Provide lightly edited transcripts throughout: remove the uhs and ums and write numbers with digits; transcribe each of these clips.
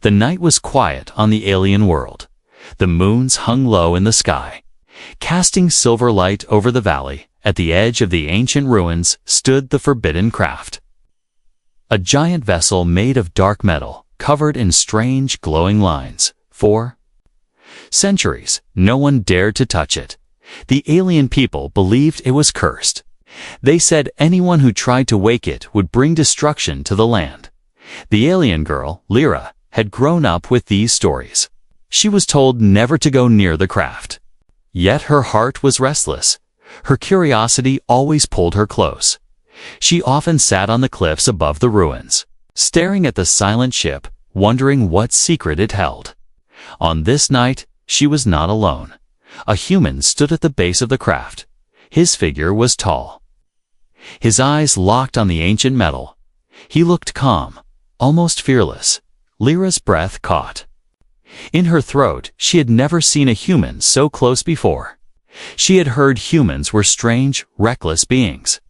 The night was quiet on the alien world. The moons hung low in the sky. Casting silver light over the valley, at the edge of the ancient ruins stood the forbidden craft. A giant vessel made of dark metal, covered in strange glowing lines. For centuries, no one dared to touch it. The alien people believed it was cursed. They said anyone who tried to wake it would bring destruction to the land. The alien girl, Lyra, had grown up with these stories. She was told never to go near the craft. Yet her heart was restless. Her curiosity always pulled her close. She often sat on the cliffs above the ruins, staring at the silent ship, wondering what secret it held. On this night, she was not alone. A human stood at the base of the craft. His figure was tall. His eyes locked on the ancient metal. He looked calm, almost fearless. Lyra's breath caught. In her throat, she had never seen a human so close before. She had heard humans were strange, reckless beings.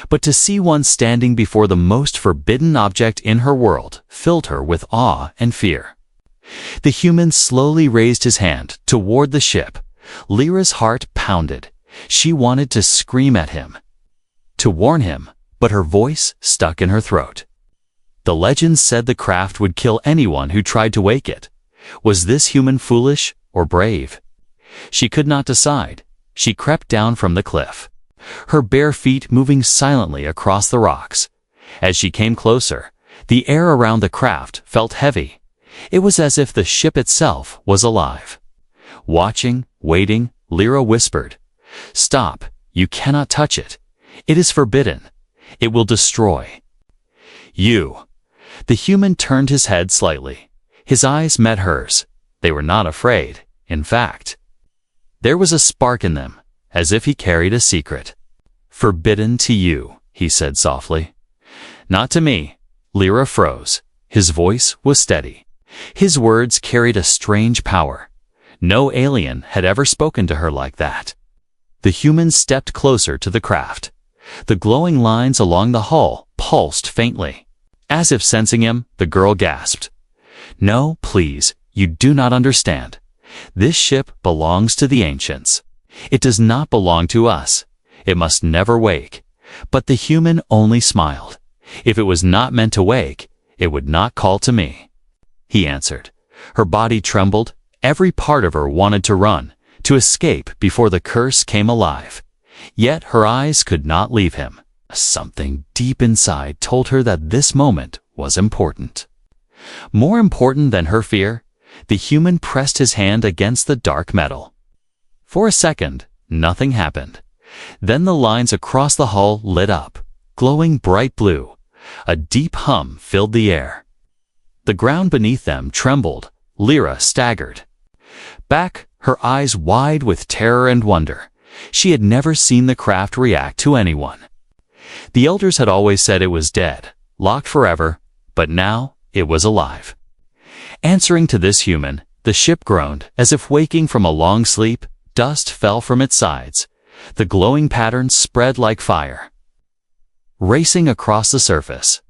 But to see one standing before the most forbidden object in her world filled her with awe and fear. The human slowly raised his hand toward the ship. Lyra's heart pounded. She wanted to scream at him, to warn him, but her voice stuck in her throat. The legends said the craft would kill anyone who tried to wake it. Was this human foolish or brave? She could not decide. She crept down from the cliff, her bare feet moving silently across the rocks. As she came closer, the air around the craft felt heavy. It was as if the ship itself was alive. Watching, waiting, Lyra whispered, "Stop, you cannot touch it. It is forbidden. It will destroy you." The human turned his head slightly. His eyes met hers. They were not afraid. In fact, there was a spark in them, as if he carried a secret. "Forbidden to you," he said softly. "Not to me." Lyra froze. His voice was steady. His words carried a strange power. No alien had ever spoken to her like that. The human stepped closer to the craft. The glowing lines along the hull pulsed faintly. As if sensing him, the girl gasped. "No, please, you do not understand. This ship belongs to the ancients. It does not belong to us. It must never wake." But the human only smiled. "If it was not meant to wake, it would not call to me," he answered. Her body trembled. Every part of her wanted to run, to escape before the curse came alive. Yet her eyes could not leave him. Something deep inside told her that this moment was important. More important than her fear, the human pressed his hand against the dark metal. For a second, nothing happened. Then the lines across the hull lit up, glowing bright blue. A deep hum filled the air. The ground beneath them trembled. Lyra staggered back, her eyes wide with terror and wonder. She had never seen the craft react to anyone. The elders had always said it was dead, locked forever, but now it was alive. Answering to this human, the ship groaned, as if waking from a long sleep. Dust fell from its sides. The glowing patterns spread like fire, racing across the surface.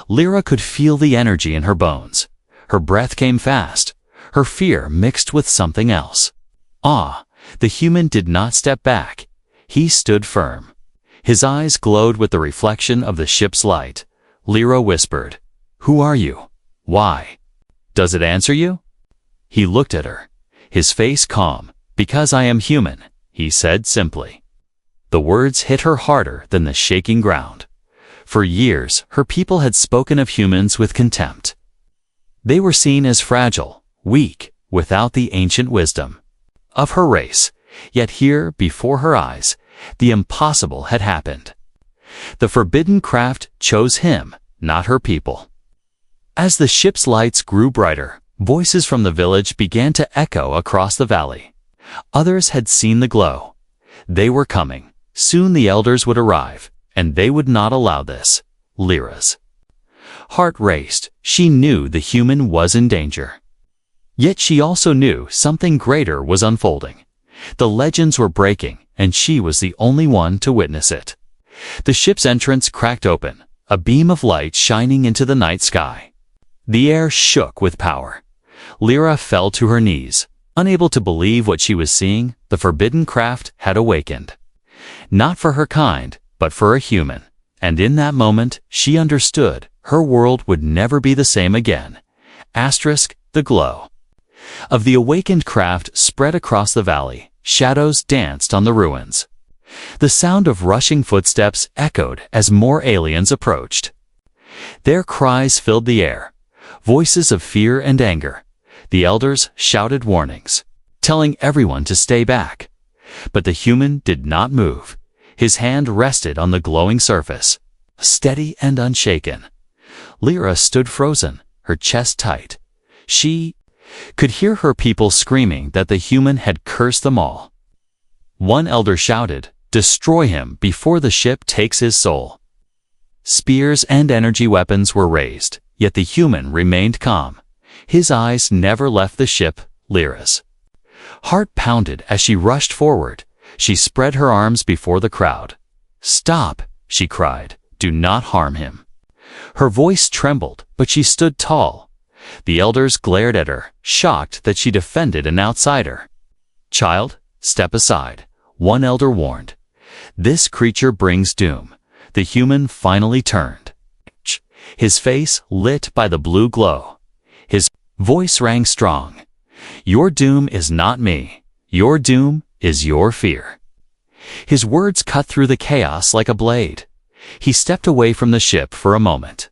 Lyra could feel the energy in her bones. Her breath came fast. Her fear mixed with something else. Awe. The human did not step back. He stood firm. His eyes glowed with the reflection of the ship's light. Lyra whispered, "Who are you? Why? Does it answer you?" He looked at her, his face calm. "Because I am human," he said simply. The words hit her harder than the shaking ground. For years, her people had spoken of humans with contempt. They were seen as fragile, weak, without the ancient wisdom of her race. Yet here, before her eyes, the impossible had happened. The forbidden craft chose him, not her people. As the ship's lights grew brighter, voices from the village began to echo across the valley. Others had seen the glow. They were coming. Soon the elders would arrive, and they would not allow this. Lyra's heart raced. She knew the human was in danger. Yet she also knew something greater was unfolding. The legends were breaking, and she was the only one to witness it. The ship's entrance cracked open, a beam of light shining into the night sky. The air shook with power. Lyra fell to her knees, unable to believe what she was seeing. The forbidden craft had awakened. Not for her kind, but for a human. And in that moment, she understood her world would never be the same again. The glow of the awakened craft spread across the valley. Shadows danced on the ruins. The sound of rushing footsteps echoed as more aliens approached. Their cries filled the air, voices of fear and anger. The elders shouted warnings, telling everyone to stay back. But the human did not move. His hand rested on the glowing surface, steady and unshaken. Lyra stood frozen, her chest tight. She could hear her people screaming that the human had cursed them all. One elder shouted, "Destroy him before the ship takes his soul." Spears and energy weapons were raised, yet the human remained calm. His eyes never left the ship. Lyra's heart pounded as she rushed forward. She spread her arms before the crowd. "Stop," she cried. "Do not harm him." Her voice trembled, but she stood tall. The elders glared at her, shocked that she defended an outsider. "Child, step aside," one elder warned. "This creature brings doom." The human finally turned, his face lit by the blue glow. His voice rang strong. "Your doom is not me. Your doom is your fear." His words cut through the chaos like a blade. He stepped away from the ship for a moment.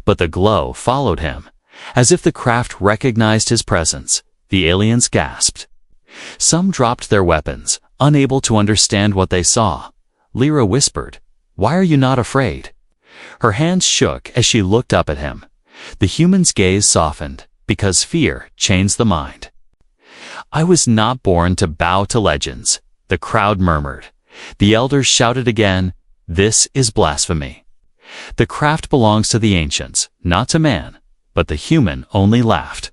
But the glow followed him, as if the craft recognized his presence. The aliens gasped. Some dropped their weapons, unable to understand what they saw. Lyra whispered, "Why are you not afraid?" Her hands shook as she looked up at him. The human's gaze softened, because fear changed the mind. "I was not born to bow to legends," the crowd murmured. The elders shouted again, "This is blasphemy. The craft belongs to the ancients, not to man." But the human only laughed.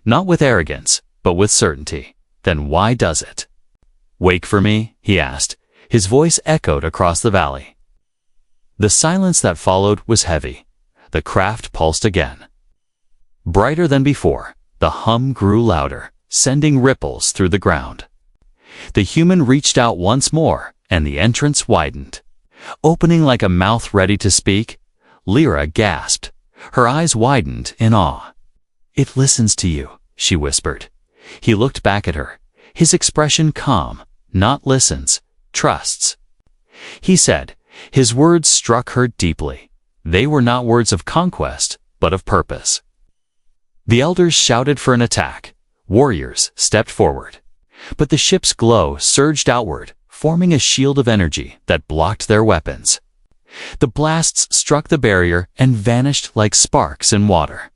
Not with arrogance, but with certainty. "Then why does it?" "Wake for me?" he asked. His voice echoed across the valley. The silence that followed was heavy. The craft pulsed again. Brighter than before, the hum grew louder, sending ripples through the ground. The human reached out once more, and the entrance widened, opening like a mouth ready to speak. Lyra gasped. Her eyes widened in awe. "It listens to you," she whispered. He looked back at her, his expression calm. "Not listens, trusts," he said. His words struck her deeply. They were not words of conquest, but of purpose. The elders shouted for an attack. Warriors stepped forward. But the ship's glow surged outward, forming a shield of energy that blocked their weapons. The blasts struck the barrier and vanished like sparks in water.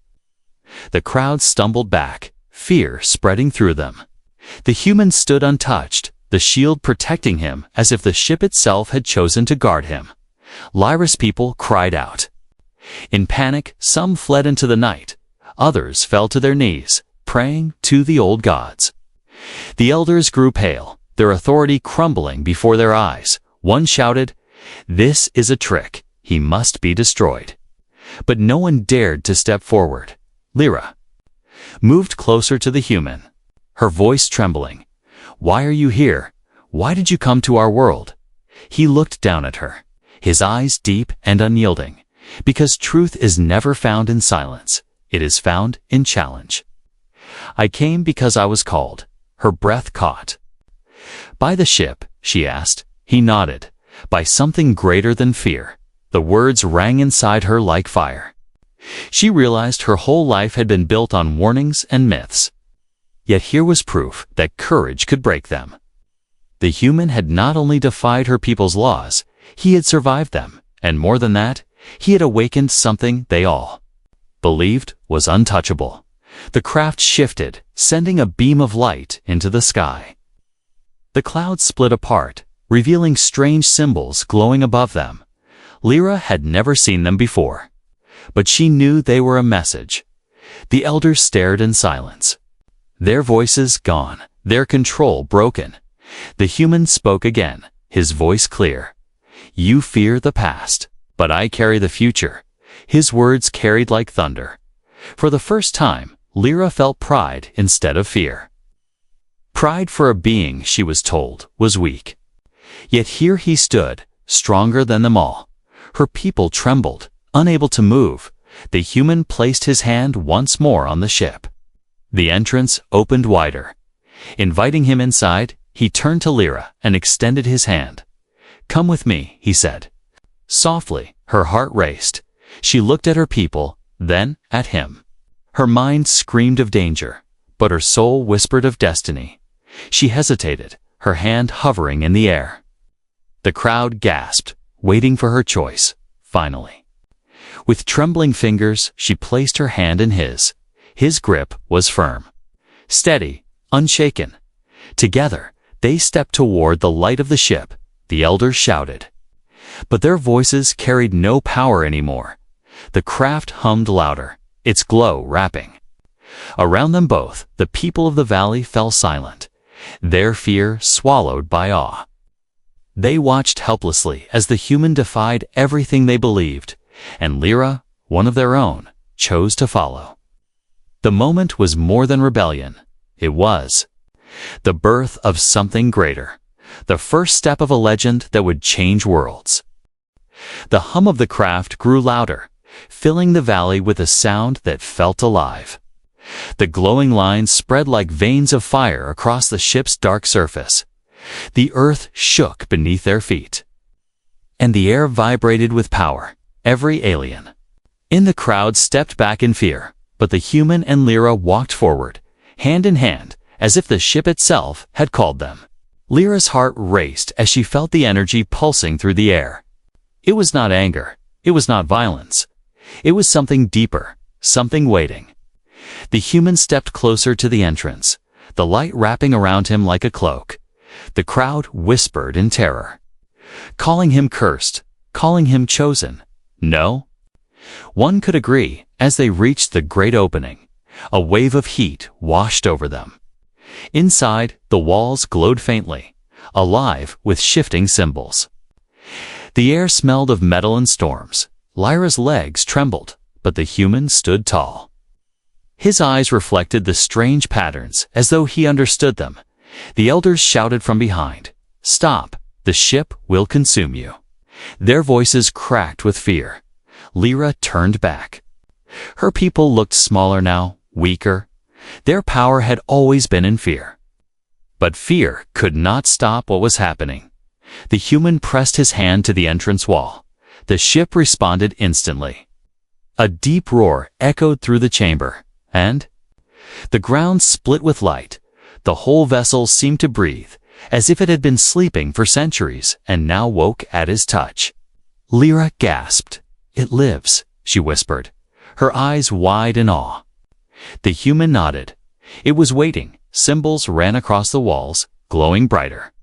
The crowd stumbled back, fear spreading through them. The human stood untouched, the shield protecting him as if the ship itself had chosen to guard him. Lyra's people cried out. In panic, some fled into the night. Others fell to their knees, praying to the old gods. The elders grew pale, their authority crumbling before their eyes. One shouted, "This is a trick. He must be destroyed." But no one dared to step forward. Lyra moved closer to the human, her voice trembling. "Why are you here? Why did you come to our world?" He looked down at her, his eyes deep and unyielding. Because truth is never found in silence. It is found in challenge. "I came because I was called." Her breath caught. "By the ship?" she asked. He nodded. "By something greater than fear." The words rang inside her like fire. She realized her whole life had been built on warnings and myths. Yet here was proof that courage could break them. The human had not only defied her people's laws, he had survived them, and more than that, he had awakened something they all believed was untouchable. The craft shifted, sending a beam of light into the sky. The clouds split apart, revealing strange symbols glowing above them. Lyra had never seen them before, but she knew they were a message. The elders stared in silence, their voices gone, their control broken. The human spoke again, his voice clear. "You fear the past, but I carry the future." His words carried like thunder, For the first time, Lyra felt pride instead of fear. Pride for a being, she was told, was weak. Yet here he stood, stronger than them all. Her people trembled, unable to move. The human placed his hand once more on the ship. The entrance opened wider. Inviting him inside, he turned to Lyra and extended his hand. "Come with me," he said. Softly, her heart raced. She looked at her people, then at him. Her mind screamed of danger, but her soul whispered of destiny. She hesitated, her hand hovering in the air. The crowd gasped, waiting for her choice. Finally, with trembling fingers, she placed her hand in his. His grip was firm, steady, unshaken. Together, they stepped toward the light of the ship. The elders shouted. But their voices carried no power anymore. The craft hummed louder, its glow wrapping. Around them both, the people of the valley fell silent, their fear swallowed by awe. They watched helplessly as the human defied everything they believed, and Lyra, one of their own, chose to follow. The moment was more than rebellion. It was the birth of something greater, the first step of a legend that would change worlds. The hum of the craft grew louder, filling the valley with a sound that felt alive. The glowing lines spread like veins of fire across the ship's dark surface. The earth shook beneath their feet, and the air vibrated with power. Every alien in the crowd stepped back in fear, but the human and Lyra walked forward, hand in hand, as if the ship itself had called them. Lyra's heart raced as she felt the energy pulsing through the air. It was not anger, it was not violence. It was something deeper, something waiting. The human stepped closer to the entrance, the light wrapping around him like a cloak. The crowd whispered in terror, calling him cursed, calling him chosen. No? One could agree. As they reached the great opening, a wave of heat washed over them. Inside, the walls glowed faintly, alive with shifting symbols. The air smelled of metal and storms. Lyra's legs trembled, but the human stood tall. His eyes reflected the strange patterns as though he understood them. The elders shouted from behind, "Stop, the ship will consume you." Their voices cracked with fear. Lyra turned back. Her people looked smaller now, weaker. Their power had always been in fear. But fear could not stop what was happening. The human pressed his hand to the entrance wall. The ship responded instantly. A deep roar echoed through the chamber, and the ground split with light. The whole vessel seemed to breathe, as if it had been sleeping for centuries and now woke at his touch. Lyra gasped. "It lives," she whispered, her eyes wide in awe. The human nodded. It was waiting. Symbols ran across the walls, glowing brighter.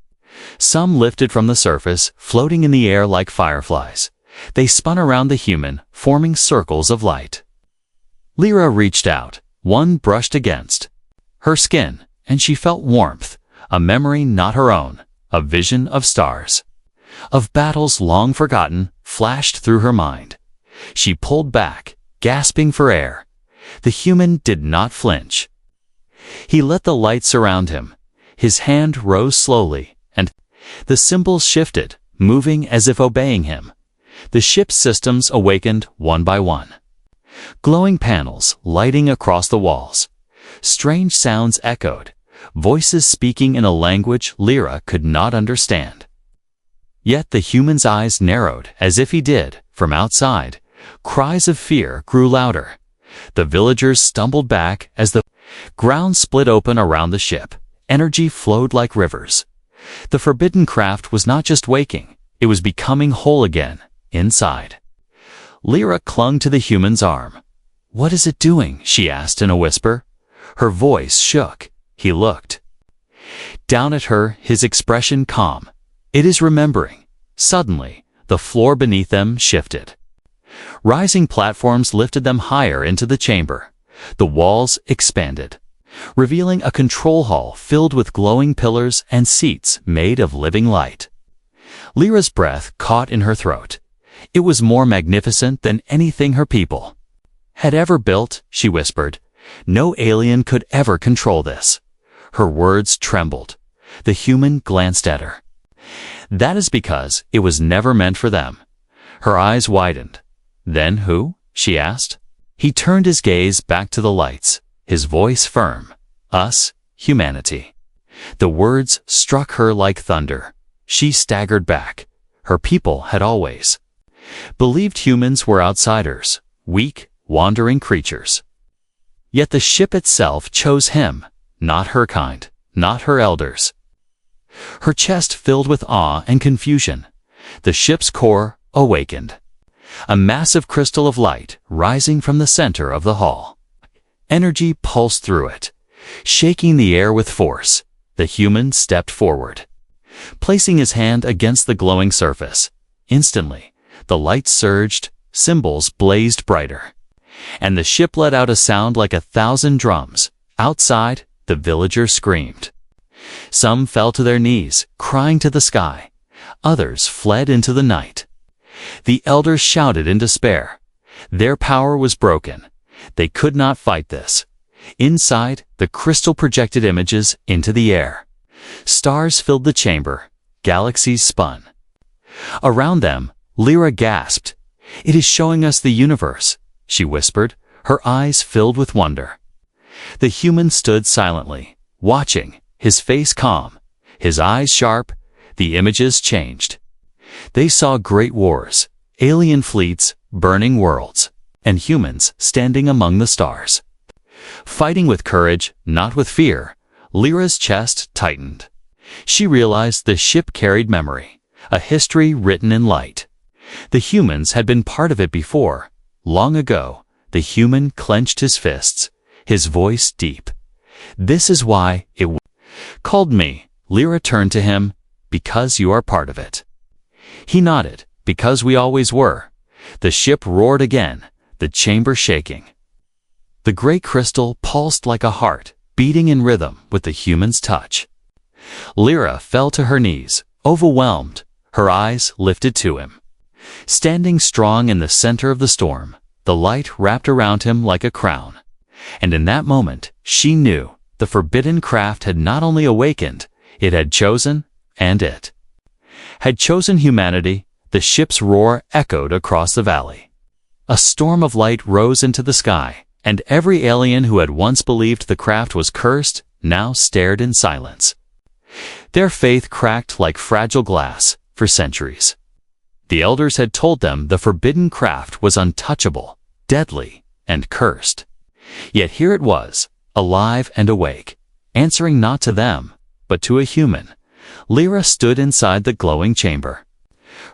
Some lifted from the surface, floating in the air like fireflies. They spun around the human, forming circles of light. Lyra reached out. One brushed against her skin, and she felt warmth, a memory not her own, a vision of stars, of battles long forgotten, flashed through her mind. She pulled back, gasping for air. The human did not flinch. He let the light surround him. His hand rose slowly, and the symbols shifted, moving as if obeying him. The ship's systems awakened one by one. Glowing panels lighting across the walls. Strange sounds echoed, voices speaking in a language Lyra could not understand. Yet the human's eyes narrowed as if he did, from outside. Cries of fear grew louder. The villagers stumbled back as the ground split open around the ship. Energy flowed like rivers. The forbidden craft was not just waking, it was becoming whole again, inside. Lyra clung to the human's arm. "What is it doing?" she asked in a whisper. Her voice shook. He looked down at her, his expression calm. "It is remembering." Suddenly, the floor beneath them shifted. Rising platforms lifted them higher into the chamber. The walls expanded, revealing a control hall filled with glowing pillars and seats made of living light. Lyra's breath caught in her throat. It was more magnificent than anything her people had ever built, she whispered. No alien could ever control this. Her words trembled. The human glanced at her. That is because it was never meant for them. Her eyes widened. Then who? She asked. He turned his gaze back to the lights, his voice firm. Us, humanity. The words struck her like thunder. She staggered back. Her people had always believed humans were outsiders, weak, wandering creatures. Yet the ship itself chose him, not her kind, not her elders. Her chest filled with awe and confusion. The ship's core awakened. A massive crystal of light rising from the center of the hull. Energy pulsed through it, shaking the air with force. The human stepped forward, placing his hand against the glowing surface. Instantly, the light surged, symbols blazed brighter, and the ship let out a sound like 1,000 drums. Outside, the villagers screamed. Some fell to their knees, crying to the sky. Others fled into the night. The elders shouted in despair. Their power was broken. They could not fight this. Inside, the crystal projected images into the air. Stars filled the chamber. Galaxies spun. Around them, Lyra gasped. "It is showing us the universe," she whispered, her eyes filled with wonder. The human stood silently, watching, his face calm, his eyes sharp. The images changed. They saw great wars, alien fleets, burning worlds, and humans standing among the stars. Fighting with courage, not with fear. Lyra's chest tightened. She realized the ship carried memory, a history written in light. The humans had been part of it before. Long ago, the human clenched his fists, his voice deep. "This is why it called me." Lyra turned to him. "Because you are part of it." He nodded. "Because we always were." The ship roared again, the chamber shaking. The great crystal pulsed like a heart, beating in rhythm with the human's touch. Lyra fell to her knees, overwhelmed, her eyes lifted to him. Standing strong in the center of the storm, the light wrapped around him like a crown. And in that moment, she knew the forbidden craft had not only awakened, it had chosen, and it had chosen humanity. The ship's roar echoed across the valley. A storm of light rose into the sky, and every alien who had once believed the craft was cursed now stared in silence. Their faith cracked like fragile glass. For centuries, the elders had told them the forbidden craft was untouchable, deadly, and cursed. Yet here it was, alive and awake, answering not to them, but to a human. Lyra stood inside the glowing chamber,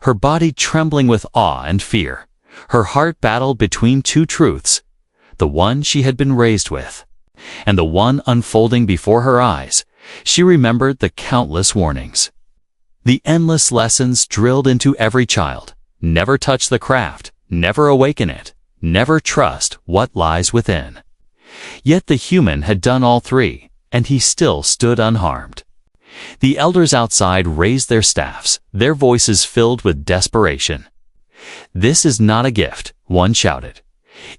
her body trembling with awe and fear. Her heart battled between two truths, the one she had been raised with, and the one unfolding before her eyes. She remembered the countless warnings, the endless lessons drilled into every child. Never touch the craft, never awaken it, never trust what lies within. Yet the human had done all three, and he still stood unharmed. The elders outside raised their staffs, their voices filled with desperation. "This is not a gift," one shouted.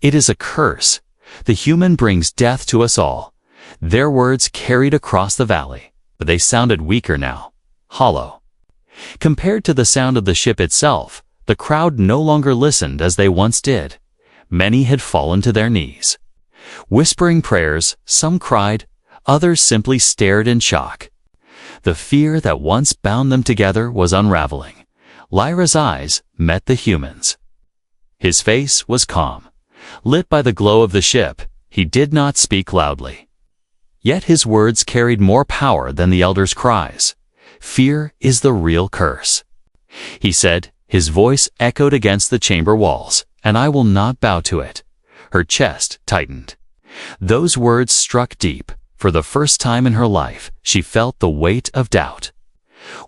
"It is a curse. The human brings death to us all." Their words carried across the valley, but they sounded weaker now, hollow. Compared to the sound of the ship itself, the crowd no longer listened as they once did. Many had fallen to their knees, whispering prayers. Some cried, others simply stared in shock. The fear that once bound them together was unraveling. Lyra's eyes met the human's. His face was calm, lit by the glow of the ship. He did not speak loudly. Yet his words carried more power than the elders' cries. "Fear is the real curse," he said. His voice echoed against the chamber walls, "and I will not bow to it." Her chest tightened. Those words struck deep. For the first time in her life, she felt the weight of doubt.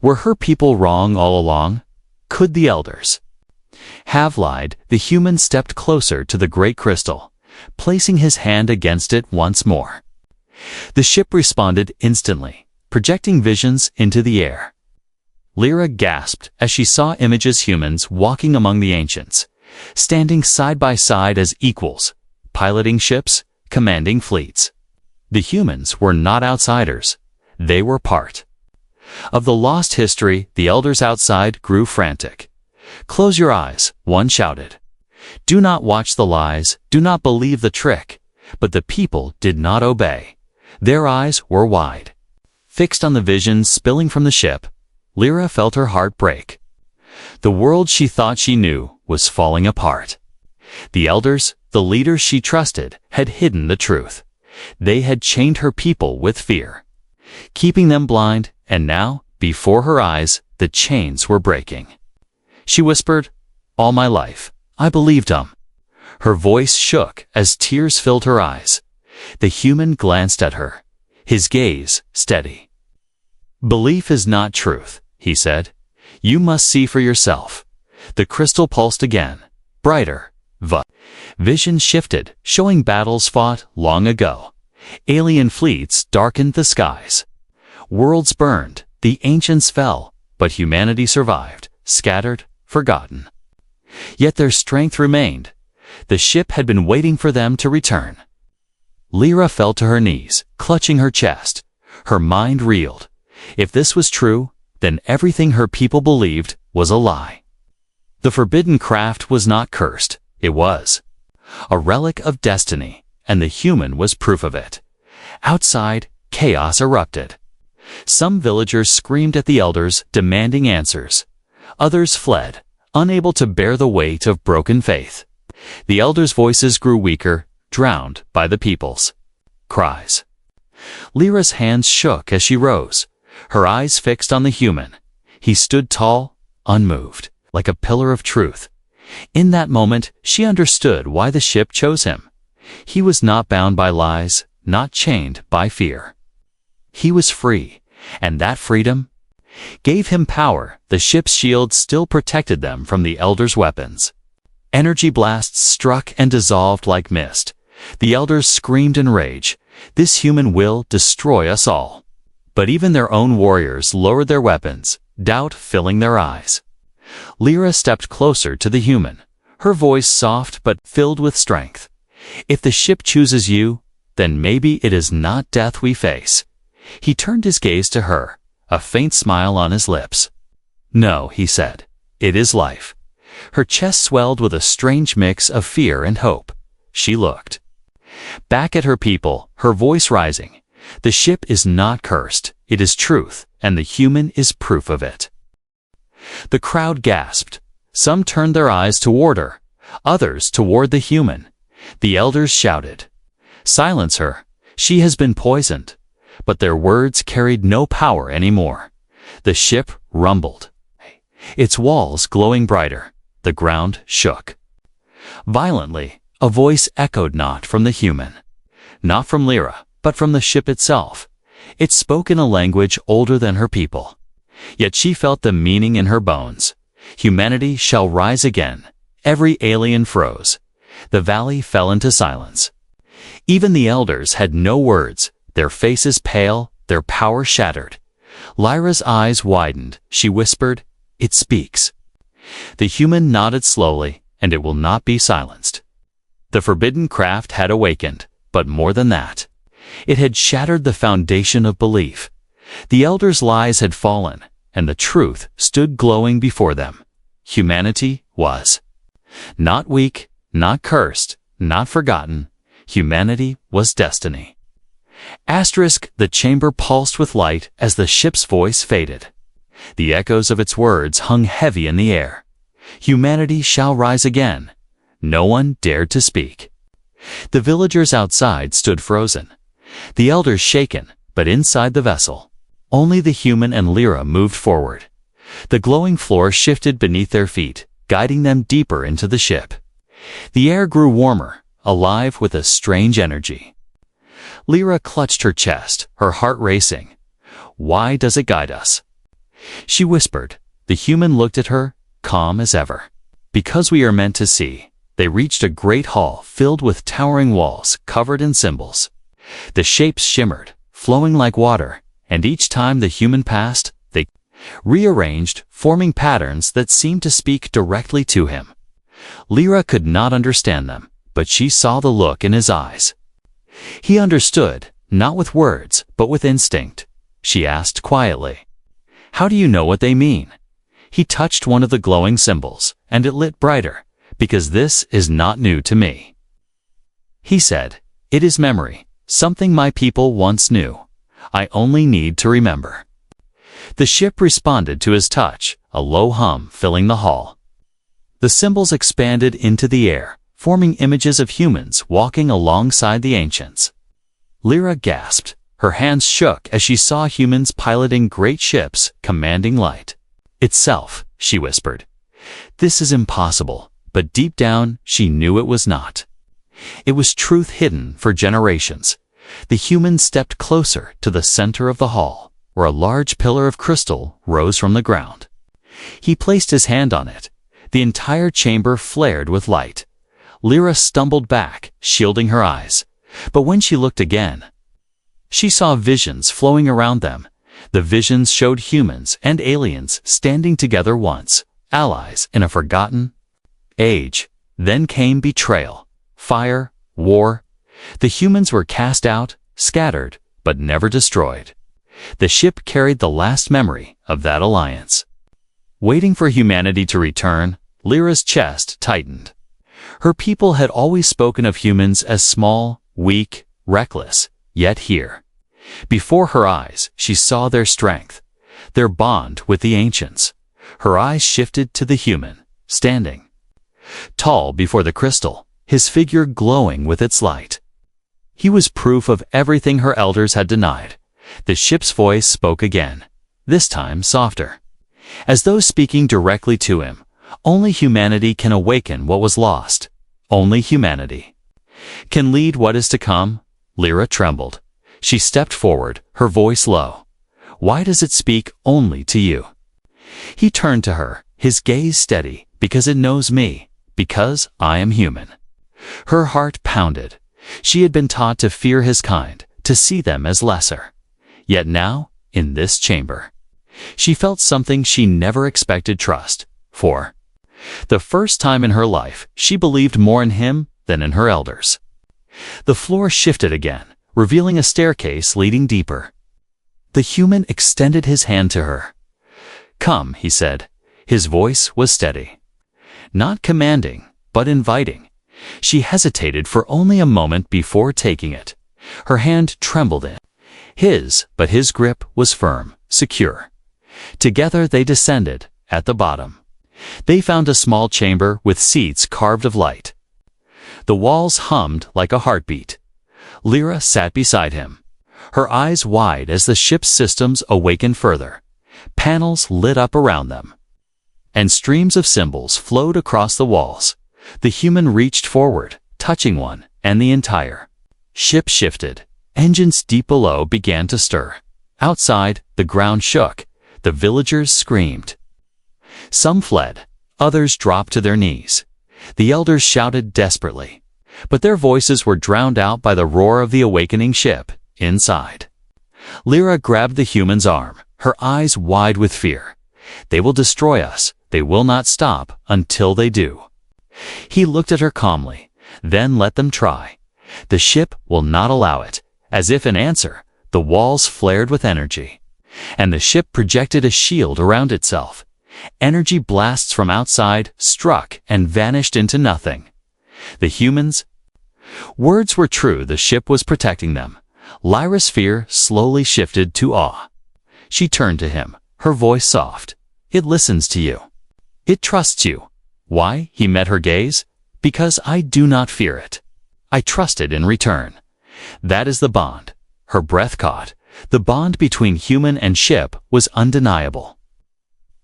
Were her people wrong all along? Could the elders have lied? The human stepped closer to the great crystal, placing his hand against it once more. The ship responded instantly, projecting visions into the air. Lyra gasped as she saw images humans walking among the ancients, standing side by side as equals, piloting ships, commanding fleets. The humans were not outsiders. They were part of the lost history. The elders outside grew frantic. "Close your eyes," one shouted. "Do not watch the lies, do not believe the trick." But the people did not obey. Their eyes were wide, fixed on the visions spilling from the ship. Lyra felt her heart break. The world she thought she knew was falling apart. The elders, the leaders she trusted, had hidden the truth. They had chained her people with fear, keeping them blind, and now, before her eyes, the chains were breaking. She whispered, "All my life, I believed him." Her voice shook as tears filled her eyes. The human glanced at her, his gaze steady. "Belief is not truth," he said. "You must see for yourself." The crystal pulsed again, brighter. Vision shifted, showing battles fought long ago. Alien fleets darkened the skies. Worlds burned, the ancients fell, but humanity survived, scattered, forgotten. Yet their strength remained. The ship had been waiting for them to return. Lyra fell to her knees, clutching her chest. Her mind reeled. If this was true, then everything her people believed was a lie. The forbidden craft was not cursed. It was a relic of destiny, and the human was proof of it. Outside, chaos erupted. Some villagers screamed at the elders, demanding answers. Others fled, unable to bear the weight of broken faith. The elders' voices grew weaker, drowned by the people's cries. Lyra's hands shook as she rose, her eyes fixed on the human. He stood tall, unmoved, like a pillar of truth. In that moment, she understood why the ship chose him. He was not bound by lies, not chained by fear. He was free, and that freedom gave him power. The ship's shield still protected them from the elders' weapons. Energy blasts struck and dissolved like mist. The elders screamed in rage. "This human will destroy us all." But even their own warriors lowered their weapons, doubt filling their eyes. Lyra stepped closer to the human, her voice soft but filled with strength. "If the ship chooses you, then maybe it is not death we face." He turned his gaze to her, a faint smile on his lips. "No," he said, "it is life." Her chest swelled with a strange mix of fear and hope. She looked back at her people, her voice rising. "The ship is not cursed, it is truth, and the human is proof of it." The crowd gasped. Some turned their eyes toward her, others toward the human. The elders shouted, "Silence her, she has been poisoned." But their words carried no power anymore. The ship rumbled, its walls glowing brighter. The ground shook violently. A voice echoed, not from the human, not from Lyra, but from the ship itself. It spoke in a language older than her people. Yet she felt the meaning in her bones. "Humanity shall rise again." Every alien froze. The valley fell into silence. Even the elders had no words, their faces pale, their power shattered. Lyra's eyes widened. She whispered, "It speaks." The human nodded slowly, and it will not be silenced. The forbidden craft had awakened, but more than that. It had shattered the foundation of belief. The elders' lies had fallen, and the truth stood glowing before them. Humanity was not weak, not cursed, not forgotten. Humanity was destiny. The chamber pulsed with light as the ship's voice faded. The echoes of its words hung heavy in the air. Humanity shall rise again. No one dared to speak. The villagers outside stood frozen, the elders shaken, but inside the vessel, only the human and Lyra moved forward. The glowing floor shifted beneath their feet, guiding them deeper into the ship. The air grew warmer, alive with a strange energy. Lyra clutched her chest, her heart racing. "Why does it guide us?" she whispered. The human looked at her, calm as ever. "Because we are meant to see." They reached a great hall filled with towering walls covered in symbols. The shapes shimmered, flowing like water, and each time the human passed, they rearranged, forming patterns that seemed to speak directly to him. Lyra could not understand them, but she saw the look in his eyes. He understood, not with words, but with instinct. She asked quietly, "How do you know what they mean?" He touched one of the glowing symbols, and it lit brighter, "Because this is not new to me." He said, "It is memory, something my people once knew. I only need to remember." The ship responded to his touch, a low hum filling the hall. The symbols expanded into the air, forming images of humans walking alongside the ancients. Lyra gasped. Her hands shook as she saw humans piloting great ships, commanding light itself, she whispered. This is impossible, but deep down she knew it was not. It was truth hidden for generations. The humans stepped closer to the center of the hall, where a large pillar of crystal rose from the ground. He placed his hand on it. The entire chamber flared with light. Lyra stumbled back, shielding her eyes. But when she looked again, she saw visions flowing around them. The visions showed humans and aliens standing together once, allies in a forgotten age. Then came betrayal, fire, war. The humans were cast out, scattered, but never destroyed. The ship carried the last memory of that alliance. Waiting for humanity to return, Lyra's chest tightened. Her people had always spoken of humans as small, weak, reckless, yet here, before her eyes, she saw their strength, their bond with the ancients. Her eyes shifted to the human, standing tall before the crystal, his figure glowing with its light. He was proof of everything her elders had denied. The ship's voice spoke again, this time softer, as though speaking directly to him. Only humanity can awaken what was lost. Only humanity can lead what is to come. Lyra trembled. She stepped forward, her voice low. Why does it speak only to you? He turned to her, his gaze steady. Because it knows me. Because I am human. Her heart pounded. She had been taught to fear his kind, to see them as lesser. Yet now, in this chamber, she felt something she never expected: trust. For the first time in her life, she believed more in him than in her elders. The floor shifted again, revealing a staircase leading deeper. The human extended his hand to her. "Come," he said. His voice was steady. Not commanding, but inviting. She hesitated for only a moment before taking it. Her hand trembled in his, but his grip was firm, secure. Together they descended. At the bottom, they found a small chamber with seats carved of light. The walls hummed like a heartbeat. Lyra sat beside him, her eyes wide as the ship's systems awakened further. Panels lit up around them, and streams of symbols flowed across the walls. The human reached forward, touching one, and the entire ship shifted. Engines deep below began to stir. Outside, the ground shook. The villagers screamed. Some fled, others dropped to their knees. The elders shouted desperately, but their voices were drowned out by the roar of the awakening ship. Inside, Lyra grabbed the human's arm, her eyes wide with fear. They will destroy us. They will not stop until they do. He looked at her calmly. Then let them try. The ship will not allow it. As if in answer, the walls flared with energy, and the ship projected a shield around itself. Energy blasts from outside struck and vanished into nothing. The humans' words were true. The ship was protecting them. Lyra's fear slowly shifted to awe. She turned to him, her voice soft. It listens to you. It trusts you. Why? He met her gaze. Because I do not fear it. I trust it in return. That is the bond. Her breath caught. The bond between human and ship was undeniable.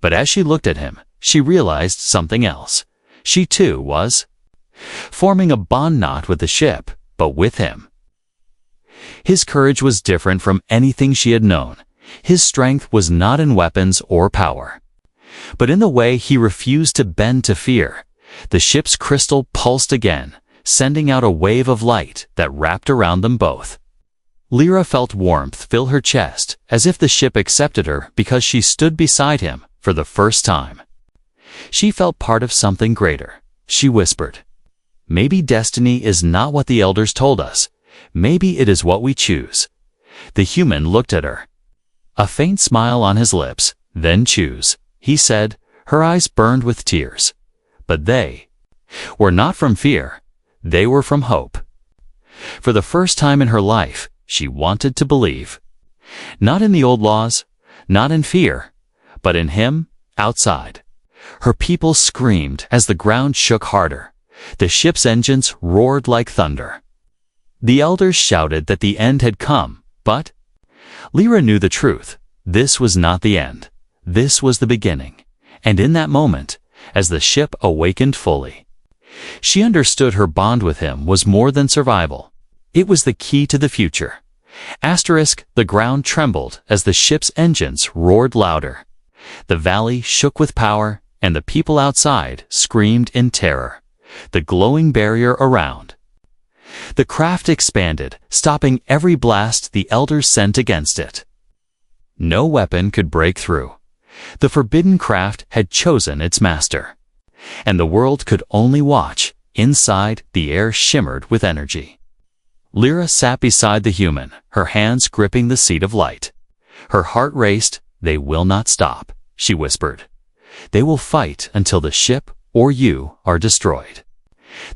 But as she looked at him, she realized something else. She too was forming a bond not with the ship, but with him. His courage was different from anything she had known. His strength was not in weapons or power, but in the way he refused to bend to fear. The ship's crystal pulsed again, sending out a wave of light that wrapped around them both. Lyra felt warmth fill her chest, as if the ship accepted her because she stood beside him for the first time. She felt part of something greater. She whispered, Maybe destiny is not what the elders told us. Maybe it is what we choose. The human looked at her. A faint smile on his lips. Then choose, he said. Her eyes burned with tears. But they were not from fear. They were from hope. For the first time in her life, she wanted to believe. Not in the old laws, not in fear, but in him, outside. Her people screamed as the ground shook harder. The ship's engines roared like thunder. The elders shouted that the end had come, but Lyra knew the truth. This was not the end. This was the beginning. And in that moment, as the ship awakened fully, she understood her bond with him was more than survival. It was the key to the future. The ground trembled as the ship's engines roared louder. The valley shook with power, and the people outside screamed in terror. The glowing barrier around the craft expanded, stopping every blast the elders sent against it. No weapon could break through. The forbidden craft had chosen its master. And the world could only watch. Inside, the air shimmered with energy. Lyra sat beside the human, her hands gripping the seat of light. Her heart raced. They will not stop, she whispered. They will fight until the ship or you are destroyed.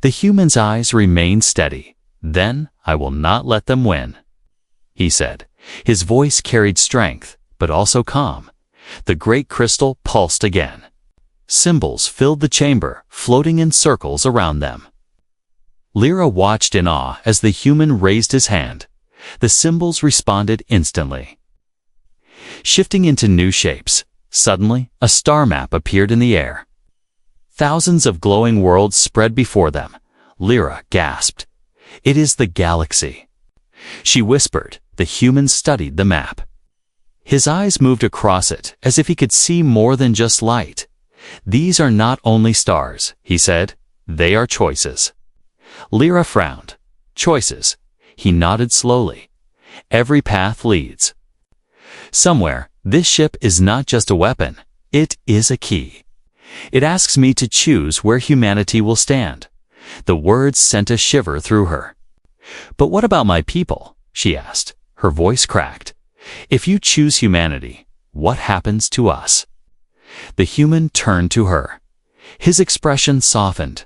The human's eyes remained steady. Then I will not let them win, he said. His voice carried strength, but also calm. The great crystal pulsed again. Symbols filled the chamber, floating in circles around them. Lyra watched in awe as the human raised his hand. The symbols responded instantly, shifting into new shapes. Suddenly, a star map appeared in the air. Thousands of glowing worlds spread before them. Lyra gasped. It is the galaxy, she whispered. The human studied the map. His eyes moved across it as if he could see more than just light. These are not only stars, he said. They are choices. Lyra frowned. Choices. He nodded slowly. Every path leads somewhere. This ship is not just a weapon. It is a key. It asks me to choose where humanity will stand. The words sent a shiver through her. But what about my people? She asked. Her voice cracked. If you choose humanity, what happens to us? The human turned to her. His expression softened.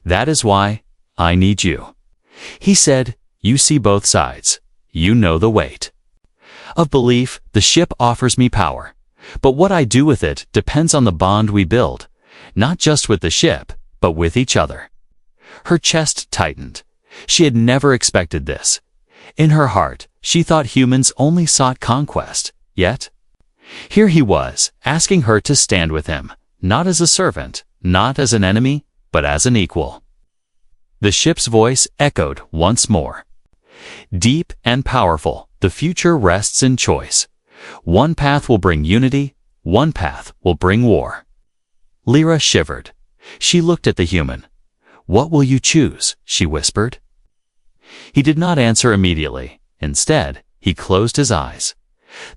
That is why I need you, he said. You see both sides. You know the weight of belief. The ship offers me power, but what I do with it depends on the bond we build, not just with the ship, but with each other. Her chest tightened. She had never expected this. In her heart, she thought humans only sought conquest. Yet, here he was, asking her to stand with him, not as a servant, not as an enemy, but as an equal. The ship's voice echoed once more. Deep and powerful, the future rests in choice. One path will bring unity, one path will bring war. Lyra shivered. She looked at the human. What will you choose? She whispered. He did not answer immediately. Instead, he closed his eyes.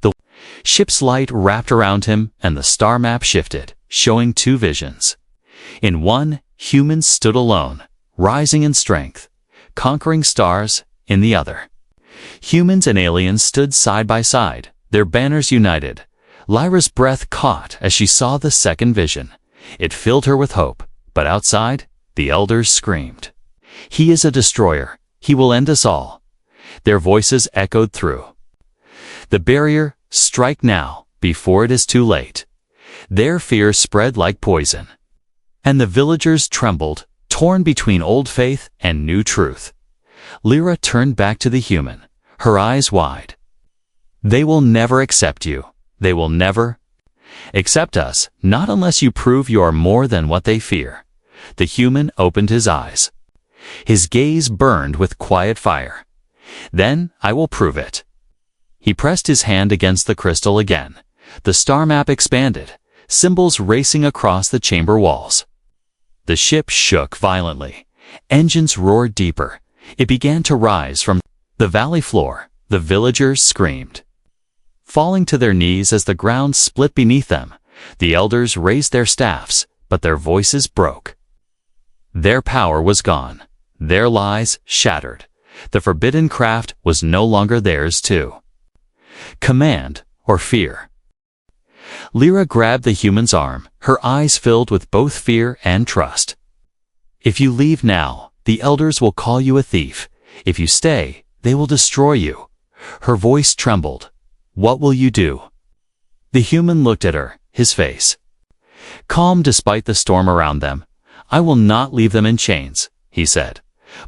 The ship's light wrapped around him, and the star map shifted, showing two visions. In one, humans stood alone, rising in strength, conquering stars. In the other, humans and aliens stood side by side, their banners united. Lyra's breath caught as she saw the second vision. It filled her with hope, but outside, the elders screamed. He is a destroyer. He will end us all. Their voices echoed through the barrier. Strike now, before it is too late. Their fear spread like poison, and the villagers trembled, torn between old faith and new truth. Lyra turned back to the human, her eyes wide. They will never accept you. They will never accept us, not unless you prove you are more than what they fear. The human opened his eyes. His gaze burned with quiet fire. Then I will prove it. He pressed his hand against the crystal again. The star map expanded, symbols racing across the chamber walls. The ship shook violently. Engines roared deeper. It began to rise from the valley floor. The villagers screamed, falling to their knees as the ground split beneath them. The elders raised their staffs, but their voices broke. Their power was gone. Their lies shattered. The forbidden craft was no longer theirs too. Command or fear. Lyra grabbed the human's arm, her eyes filled with both fear and trust. If you leave now, the elders will call you a thief. If you stay, they will destroy you. Her voice trembled. What will you do? The human looked at her, his face calm despite the storm around them. I will not leave them in chains, he said,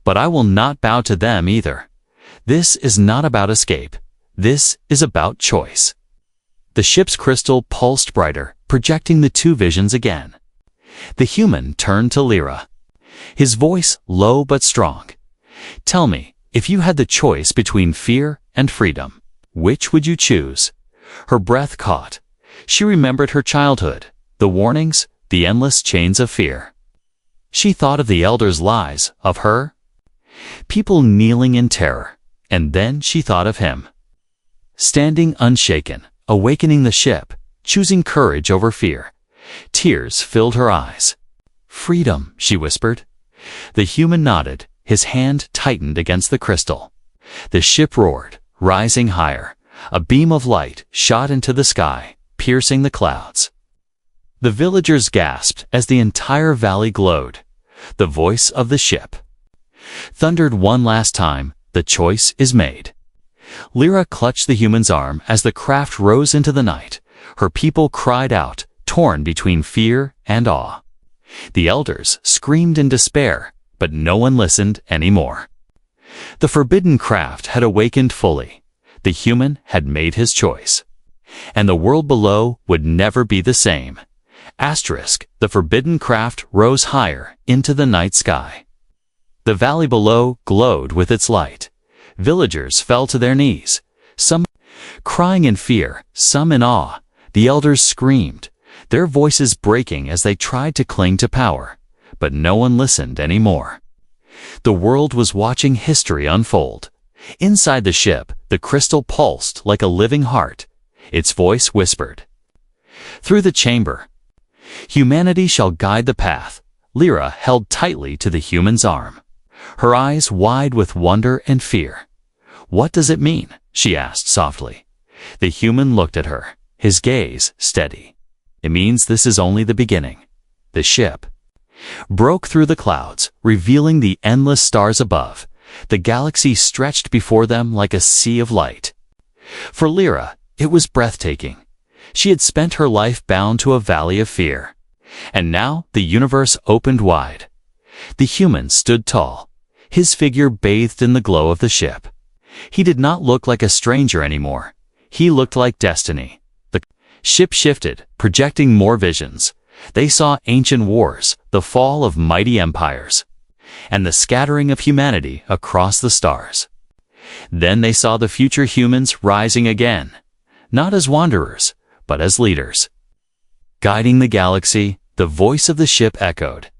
but I will not bow to them either. This is not about escape. This is about choice. The ship's crystal pulsed brighter, projecting the two visions again. The human turned to Lyra, his voice low but strong. Tell me, if you had the choice between fear and freedom, which would you choose? Her breath caught. She remembered her childhood, the warnings, the endless chains of fear. She thought of the elders' lies, of her, people kneeling in terror, and then she thought of him, standing unshaken, awakening the ship, choosing courage over fear. Tears filled her eyes. Freedom, she whispered. The human nodded, his hand tightened against the crystal. The ship roared, rising higher. A beam of light shot into the sky, piercing the clouds. The villagers gasped as the entire valley glowed. The voice of the ship thundered one last time, the choice is made. Lyra clutched the human's arm as the craft rose into the night. Her people cried out, torn between fear and awe. The elders screamed in despair, but no one listened anymore. The forbidden craft had awakened fully. The human had made his choice. And the world below would never be the same. The forbidden craft rose higher into the night sky. The valley below glowed with its light. Villagers fell to their knees, some crying in fear, some in awe. The elders screamed, their voices breaking as they tried to cling to power, but no one listened anymore. The world was watching history unfold. Inside the ship, the crystal pulsed like a living heart. Its voice whispered through the chamber, humanity shall guide the path. Lyra held tightly to the human's arm, her eyes wide with wonder and fear. What does it mean? She asked softly. The human looked at her, his gaze steady. It means this is only the beginning. The ship broke through the clouds, revealing the endless stars above. The galaxy stretched before them like a sea of light. For Lyra, it was breathtaking. She had spent her life bound to a valley of fear. And now the universe opened wide. The human stood tall, his figure bathed in the glow of the ship. He did not look like a stranger anymore. He looked like destiny. The ship shifted, projecting more visions. They saw ancient wars, the fall of mighty empires, and the scattering of humanity across the stars. Then they saw the future humans rising again, not as wanderers, but as leaders. Guiding the galaxy, the voice of the ship echoed.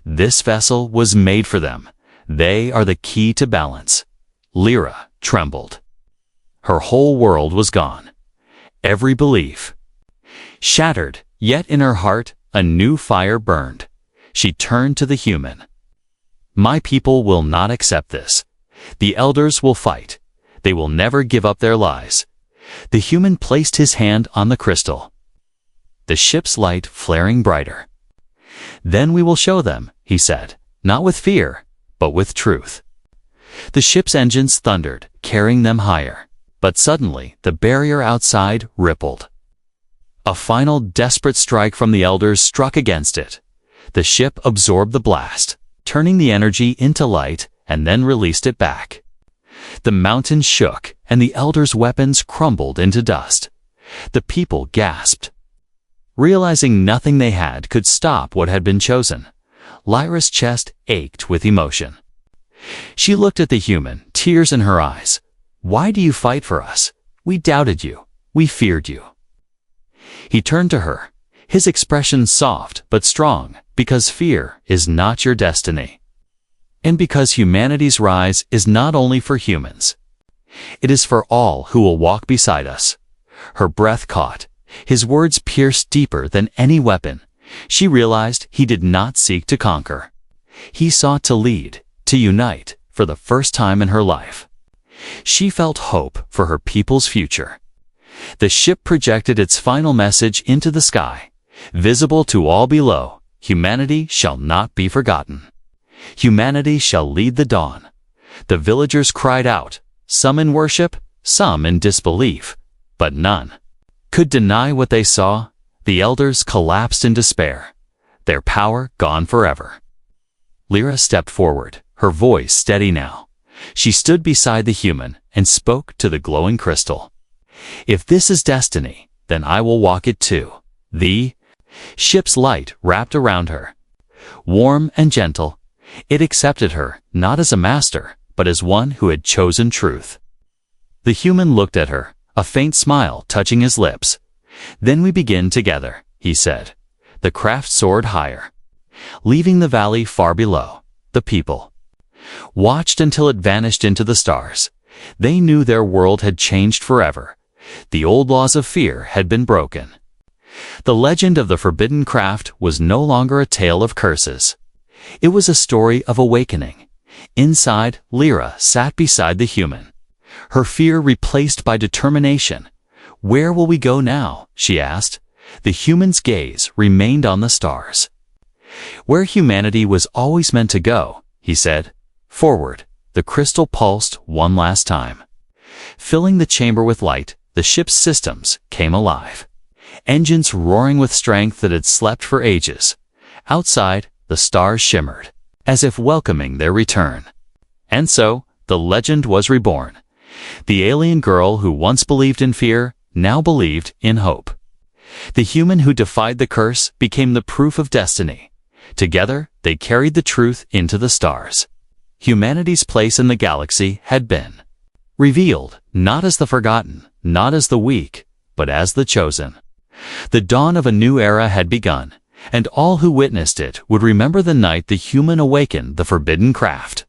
This vessel was made for them. They are the key to balance. Lyra trembled. Her whole world was gone. Every belief shattered, yet in her heart a new fire burned. She turned to the human. My people will not accept this. The elders will fight. They will never give up their lies. The human placed his hand on the crystal, the ship's light flaring brighter. Then we will show them, he said, not with fear, but with truth. The ship's engines thundered, carrying them higher. But suddenly, the barrier outside rippled. A final desperate strike from the elders struck against it. The ship absorbed the blast, turning the energy into light, and then released it back. The mountains shook, and the elders' weapons crumbled into dust. The people gasped, realizing nothing they had could stop what had been chosen. Lyra's chest ached with emotion. She looked at the human, tears in her eyes. Why do you fight for us? We doubted you. We feared you. He turned to her, his expression soft but strong, because fear is not your destiny. And because humanity's rise is not only for humans. It is for all who will walk beside us. Her breath caught. His words pierced deeper than any weapon. She realized he did not seek to conquer. He sought to lead, to unite, for the first time in her life. She felt hope for her people's future. The ship projected its final message into the sky. Visible to all below, humanity shall not be forgotten. Humanity shall lead the dawn. The villagers cried out, some in worship, some in disbelief, but none could deny what they saw. The elders collapsed in despair, their power gone forever. Lyra stepped forward, her voice steady now. She stood beside the human and spoke to the glowing crystal. If this is destiny, then I will walk it too. The ship's light wrapped around her. Warm and gentle, it accepted her not as a master, but as one who had chosen truth. The human looked at her, a faint smile touching his lips. Then we begin together, he said. The craft soared higher. Leaving the valley far below, the people watched until it vanished into the stars. They knew their world had changed forever. The old laws of fear had been broken. The legend of the forbidden craft was no longer a tale of curses. It was a story of awakening. Inside, Lyra sat beside the human, her fear replaced by determination. Where will we go now? She asked. The human's gaze remained on the stars. Where humanity was always meant to go, he said. Forward. The crystal pulsed one last time. Filling the chamber with light, the ship's systems came alive. Engines roaring with strength that had slept for ages. Outside, the stars shimmered, as if welcoming their return. And so, the legend was reborn. The alien girl who once believed in fear, now believed in hope. The human who defied the curse became the proof of destiny. Together, they carried the truth into the stars. Humanity's place in the galaxy had been revealed, not as the forgotten, not as the weak, but as the chosen. The dawn of a new era had begun, and all who witnessed it would remember the night the human awakened the forbidden craft.